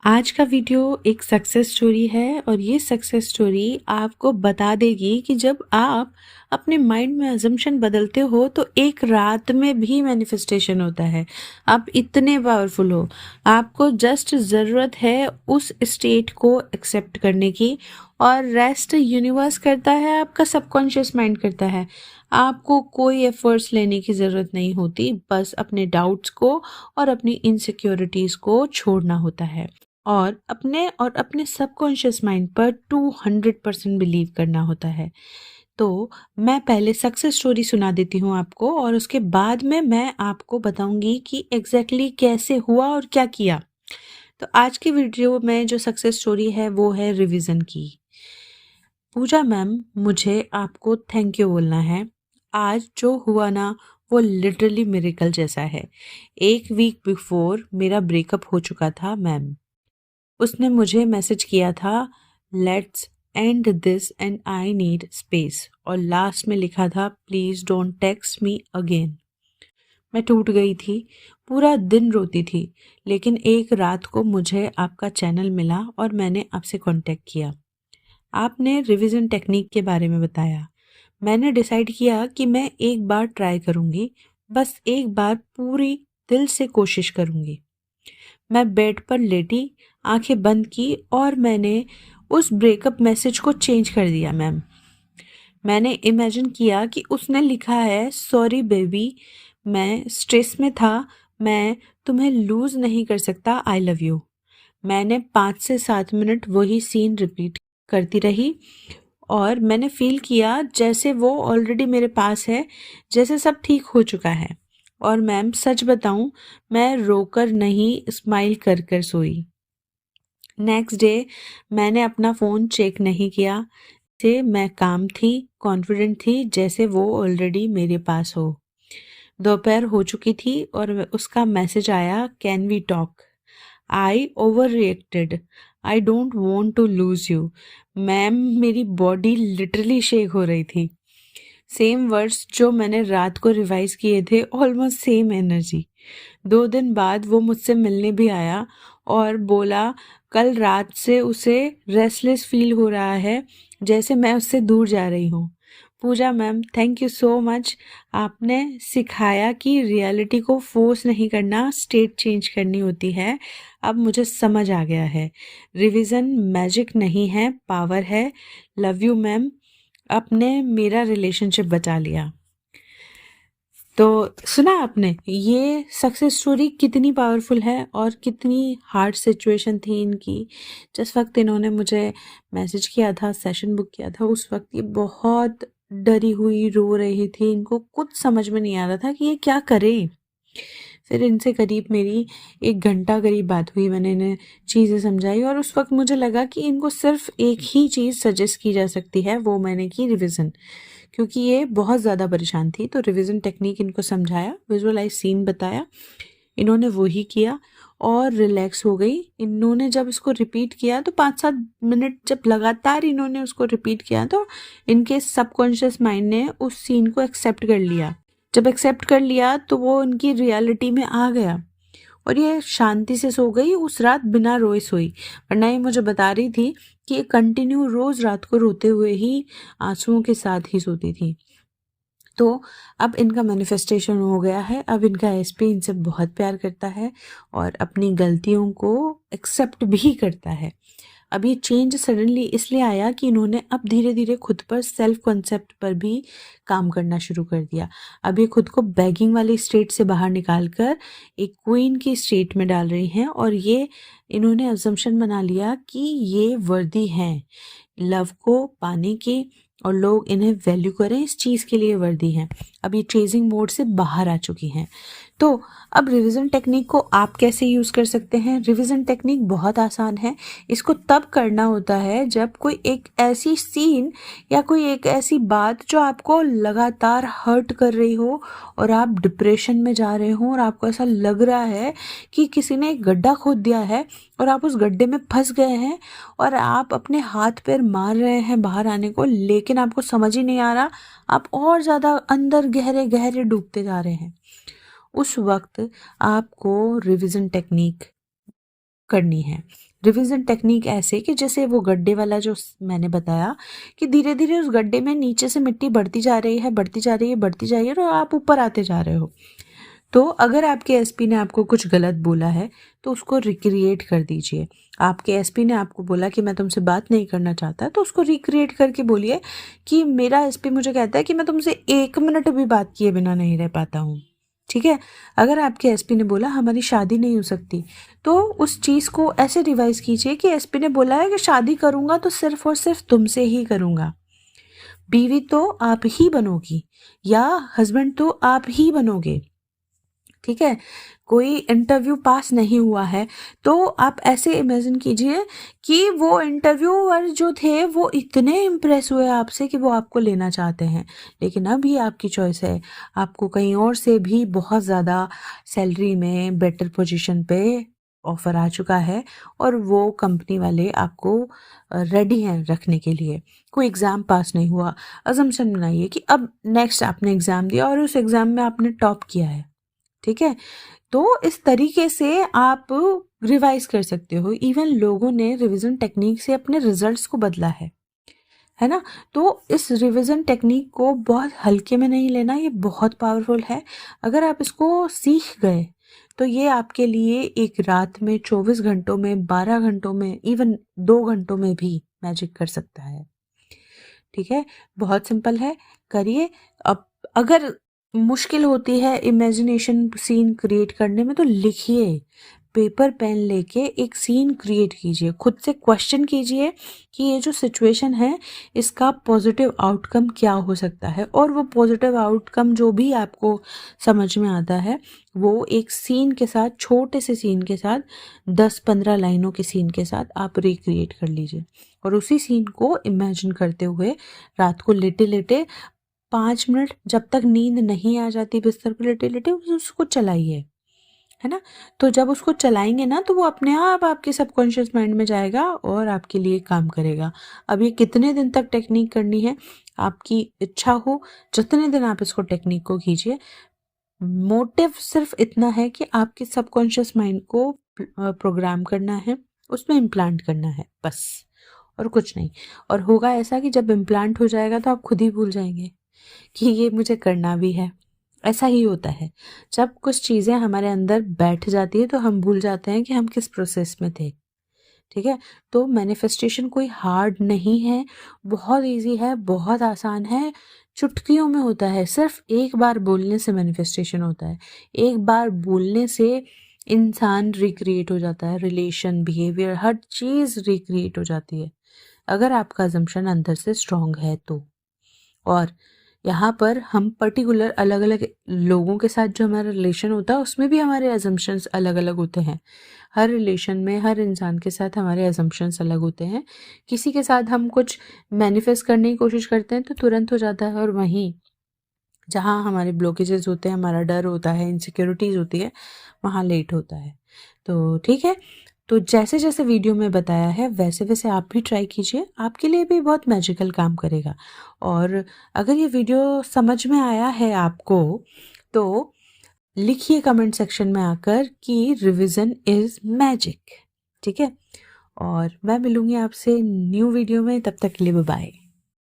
आज का वीडियो एक सक्सेस स्टोरी है और ये सक्सेस स्टोरी आपको बता देगी कि जब आप अपने माइंड में अजम्पशन बदलते हो तो एक रात में भी मैनिफेस्टेशन होता है। आप इतने पावरफुल हो, आपको जस्ट ज़रूरत है उस स्टेट को एक्सेप्ट करने की और रेस्ट यूनिवर्स करता है, आपका सबकॉन्शियस माइंड करता है। आपको कोई एफर्ट्स लेने की ज़रूरत नहीं होती, बस अपने डाउट्स को और अपनी इनसिक्योरिटीज़ को छोड़ना होता है और अपने सबकॉन्शियस माइंड पर 200% बिलीव करना होता है। तो मैं पहले सक्सेस स्टोरी सुना देती हूँ आपको और उसके बाद में मैं आपको बताऊंगी कि एग्जैक्टली कैसे हुआ और क्या किया। तो आज की वीडियो में जो सक्सेस स्टोरी है वो है रिवीजन की। पूजा मैम, मुझे आपको थैंक यू बोलना है। आज जो हुआ ना वो लिटरली मिरेकल जैसा है। 1 वीक बिफोर मेरा ब्रेकअप हो चुका था मैम। उसने मुझे मैसेज किया था, let's end this and I need space, और लास्ट में लिखा था please don't text me again. मैं टूट गई थी, पूरा दिन रोती थी, लेकिन एक रात को मुझे आपका चैनल मिला और मैंने आपसे कांटेक्ट किया। आपने रिवीजन टेक्निक के बारे में बताया। मैंने डिसाइड किया कि मैं एक बार ट्राई करूंगी, बस एक बार पूरी दिल से कोशिश करूंगी। मैं बेड पर लेटी, आंखें बंद की और मैंने उस ब्रेकअप मैसेज को चेंज कर दिया मैम। मैंने इमेजिन किया कि उसने लिखा है, सॉरी बेबी, मैं स्ट्रेस में था, मैं तुम्हें लूज नहीं कर सकता, आई लव यू। मैंने 5 से 7 मिनट वही सीन रिपीट करती रही और मैंने फील किया जैसे वो ऑलरेडी मेरे पास है, जैसे सब ठीक हो चुका है। और मैम सच बताऊं, मैं रोकर नहीं स्माइल कर कर सोई। नेक्स्ट डे मैंने अपना फ़ोन चेक नहीं किया, से मैं काम थी, कॉन्फिडेंट थी, जैसे वो ऑलरेडी मेरे पास हो। दोपहर हो चुकी थी और उसका मैसेज आया, can we talk. I overreacted, I don't want to lose you. Ma'am, मेरी बॉडी लिटरली शेक हो रही थी। सेम वर्ड्स जो मैंने रात को रिवाइज किए थे, ऑलमोस्ट सेम एनर्जी। 2 दिन बाद वो मुझसे मिलने भी आया और बोला कल रात से उसे रेस्टलेस फील हो रहा है, जैसे मैं उससे दूर जा रही हूँ। Pooja ma'am, thank you so much. आपने सिखाया कि रियलिटी को फोर्स नहीं करना, स्टेट चेंज करनी होती है। अब मुझे समझ आ गया है, रिवीजन मैजिक नहीं है, पावर है। लव यू मैम, आपने मेरा रिलेशनशिप बचा लिया। तो सुना आपने ये सक्सेस स्टोरी कितनी पावरफुल है और कितनी हार्ड सिचुएशन थी इनकी। जिस वक्त इन्होंने मुझे मैसेज किया था, सेशन बुक किया था, उस वक्त ये बहुत डरी हुई रो रही थी। इनको कुछ समझ में नहीं आ रहा था कि ये क्या करें। फिर इनसे करीब मेरी 1 घंटा करीब बात हुई, मैंने इन्हें चीज़ें समझाई और उस वक्त मुझे लगा कि इनको सिर्फ एक ही चीज़ सजेस्ट की जा सकती है, वो मैंने की रिविज़न। क्योंकि ये बहुत ज़्यादा परेशान थी, तो रिवीजन टेक्निक इनको समझाया, विजुअलाइज सीन बताया, इन्होंने वही किया और रिलैक्स हो गई। इन्होंने जब इसको रिपीट किया तो 5-7 मिनट जब लगातार इन्होंने उसको रिपीट किया तो इनके सबकॉन्शियस माइंड ने उस सीन को एक्सेप्ट कर लिया। जब एक्सेप्ट कर लिया तो वो इनकी रियलिटी में आ गया और ये शांति से सो गई। उस रात बिना रोए सोई, वरना ये मुझे बता रही थी कि ये कंटिन्यू रोज रात को रोते हुए ही, आंसुओं के साथ ही सोती थी। तो अब इनका मैनिफेस्टेशन हो गया है। अब इनका एसपी इनसे बहुत प्यार करता है और अपनी गलतियों को एक्सेप्ट भी करता है। अब ये चेंज सडनली इसलिए आया कि इन्होंने अब धीरे धीरे खुद पर सेल्फ कॉन्सेप्ट पर भी काम करना शुरू कर दिया। अब ये खुद को बैगिंग वाली स्टेट से बाहर निकाल कर एक क्वीन की स्टेट में डाल रही हैं और ये इन्होंने अजम्पशन बना लिया कि ये वर्दी हैं लव को पाने की और लोग इन्हें वैल्यू करें, इस चीज़ के लिए वर्दी हैं। अब ये चेजिंग मोड से बाहर आ चुकी हैं। तो अब रिवीजन टेक्निक को आप कैसे यूज़ कर सकते हैं? रिवीजन टेक्निक बहुत आसान है। इसको तब करना होता है जब कोई एक ऐसी सीन या कोई एक ऐसी बात जो आपको लगातार हर्ट कर रही हो और आप डिप्रेशन में जा रहे हो और आपको ऐसा लग रहा है कि किसी ने एक गड्ढा खोद दिया है और आप उस गड्ढे में फंस गए हैं और आप अपने हाथ पैर मार रहे हैं बाहर आने को, लेकिन आपको समझ ही नहीं आ रहा, आप और ज़्यादा अंदर गहरे गहरे डूबते जा रहे हैं। उस वक्त आपको रिवीजन टेक्निक करनी है। रिवीजन टेक्निक ऐसे कि जैसे वो गड्ढे वाला जो मैंने बताया कि धीरे धीरे उस गड्ढे में नीचे से मिट्टी बढ़ती जा रही है, बढ़ती जा रही है, बढ़ती जा रही है, और आप ऊपर आते जा रहे हो। तो अगर आपके एसपी ने आपको कुछ गलत बोला है तो उसको रिक्रिएट कर दीजिए। आपके एसपी ने आपको बोला कि मैं तुमसे बात नहीं करना चाहता, तो उसको रिक्रिएट करके बोलिए कि मेरा एसपी मुझे कहता है कि मैं तुमसे 1 मिनट भी बात किए बिना नहीं रह पाता हूँ। ठीक है। अगर आपके एसपी ने बोला हमारी शादी नहीं हो सकती, तो उस चीज़ को ऐसे रिवाइज कीजिए कि एसपी ने बोला है कि शादी करूँगा तो सिर्फ और सिर्फ तुमसे ही करूँगा। बीवी तो आप ही बनोगी या हस्बैंड तो आप ही बनोगे। ठीक है। कोई इंटरव्यू पास नहीं हुआ है तो आप ऐसे इमेजिन कीजिए कि वो इंटरव्यूअर जो थे वो इतने इम्प्रेस हुए आपसे कि वो आपको लेना चाहते हैं, लेकिन अब ये आपकी चॉइस है। आपको कहीं और से भी बहुत ज़्यादा सैलरी में बेटर पोजीशन पे ऑफर आ चुका है और वो कंपनी वाले आपको रेडी हैं रखने के लिए। कोई एग्ज़ाम पास नहीं हुआ, अजम्पशन बनाइए कि अब नेक्स्ट आपने एग्ज़ाम दिया और उस एग्ज़ाम में आपने टॉप किया है। ठीक है। तो इस तरीके से आप रिवाइज कर सकते हो। इवन लोगों ने रिवीजन टेक्निक से अपने रिजल्ट्स को बदला है ना। तो इस रिवीजन टेक्निक को बहुत हल्के में नहीं लेना, ये बहुत पावरफुल है। अगर आप इसको सीख गए तो ये आपके लिए एक रात में, 24 घंटों में, 12 घंटों में, इवन 2 घंटों में भी मैजिक कर सकता है। ठीक है। बहुत सिंपल है, करिए। अब अगर मुश्किल होती है इमेजिनेशन सीन क्रिएट करने में तो लिखिए, पेपर पेन लेके एक सीन क्रिएट कीजिए, खुद से क्वेश्चन कीजिए कि ये जो सिचुएशन है इसका पॉजिटिव आउटकम क्या हो सकता है, और वो पॉजिटिव आउटकम जो भी आपको समझ में आता है वो एक सीन के साथ, छोटे से सीन के साथ, 10-15 लाइनों के सीन के साथ आप रिक्रिएट कर लीजिए। और उसी सीन को इमेजिन करते हुए रात को लेटे लेटे 5 मिनट, जब तक नींद नहीं आ जाती बिस्तर पर लेटे लेटे, उसको चलाइए, है ना। तो जब उसको चलाएंगे ना तो वो अपने आप आपके सबकॉन्शियस माइंड में जाएगा और आपके लिए काम करेगा। अब ये कितने दिन तक टेक्निक करनी है, आपकी इच्छा हो, जितने दिन आप इसको टेक्निक को कीजिए। मोटिव सिर्फ इतना है कि आपके सबकॉन्शियस माइंड को प्रोग्राम करना है, उसमें इम्प्लांट करना है, बस, और कुछ नहीं। और होगा ऐसा कि जब इम्प्लांट हो जाएगा तो आप खुद ही भूल जाएंगे कि ये मुझे करना भी है। ऐसा ही होता है, जब कुछ चीज़ें हमारे अंदर बैठ जाती है तो हम भूल जाते हैं कि हम किस प्रोसेस में थे। ठीक है। तो मैनिफेस्टेशन कोई हार्ड नहीं है, बहुत इजी है, बहुत आसान है, चुटकियों में होता है। सिर्फ एक बार बोलने से मैनिफेस्टेशन होता है, एक बार बोलने से इंसान रिक्रिएट हो जाता है, रिलेशन, बिहेवियर, हर चीज़ रिक्रिएट हो जाती है अगर आपका अजम्पशन अंदर से स्ट्रांग है तो। और यहाँ पर हम पर्टिकुलर अलग अलग लोगों के साथ जो हमारा रिलेशन होता है उसमें भी हमारे अजम्पशंस अलग अलग होते हैं। हर रिलेशन में हर इंसान के साथ हमारे अजम्पशंस अलग होते हैं। किसी के साथ हम कुछ मैनिफेस्ट करने की कोशिश करते हैं तो तुरंत हो जाता है, और वहीं जहाँ हमारे ब्लॉकेजेस होते हैं, हमारा डर होता है, इनसिक्योरिटीज़ होती है, वहाँ लेट होता है। तो ठीक है। तो जैसे जैसे वीडियो में बताया है वैसे वैसे आप भी ट्राई कीजिए, आपके लिए भी बहुत मैजिकल काम करेगा। और अगर ये वीडियो समझ में आया है आपको तो लिखिए कमेंट सेक्शन में आकर कि रिवीजन इज़ मैजिक। ठीक है। और मैं मिलूँगी आपसे न्यू वीडियो में, तब तक के लिए बाय बाय।